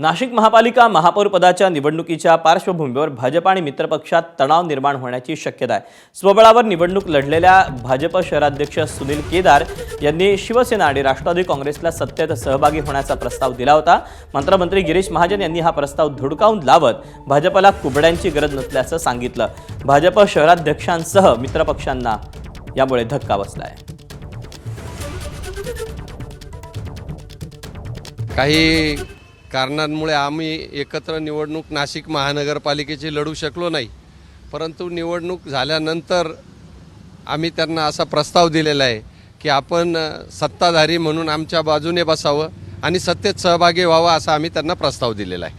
नाशिक महापालिका महापौर पदाच्या निवडणुकीच्या पार्श्वभूमीवर भाजप आणि मित्रपक्षात तणाव निर्माण होण्याची शक्यता आहे। स्वबळावर निवडणूक लढलेल्या भाजप शहराध्यक्ष सुनील केदार यांनी शिवसेना आणि राष्ट्रवादी काँग्रेसला सत्तेत सहभागी होण्याचा प्रस्ताव दिला होता। मात्र मंत्री गिरीश महाजन यांनी हा प्रस्ताव धुडकावून लावत भाजपला कुबड्यांची गरज नसल्याचं सांगितलं। भाजप शहराध्यक्षांसह मित्रपक्षांना यामुळे धक्का बसलाय। काही कारणांमुळे आम्ही एकत्र निवडणूक नाशिक महानगरपालिकेची लढू शकलो नाही, परंतु निवडणूक झाल्यानंतर आम्ही त्यांना असा प्रस्ताव दिलेला आहे की आपण सत्ताधारी म्हणून आमच्या बाजूने बसावं आणि सत्तेत सहभागी व्हावं असा आम्ही त्यांना प्रस्ताव दिलेला आहे।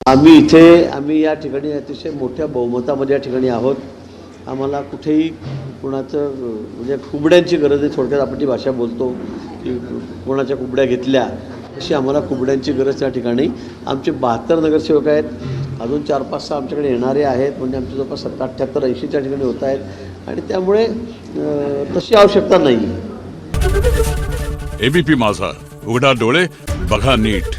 आम्ही या ठिकाणी अतिशय मोठ्या बहुमतामध्ये या ठिकाणी आहोत। आम्हाला कुठेही कोणाचं म्हणजे कुबड्यांची गरज आहे। थोडक्यात आपण ती भाषा बोलतो की कोणाच्या कुबड्या घेतल्या अशी आम्हाला कुबड्यांची गरज त्या ठिकाणी। आमचे 72 नगरसेवक आहेत, अजून 4-5-6 आमच्याकडे येणारे आहेत, म्हणजे आमचे जवळपास 70-78-80 त्या ठिकाणी होत आहेत आणि त्यामुळे तशी आवश्यकता नाही। एबीपी माझा, उघडा डोळे बघा नीट।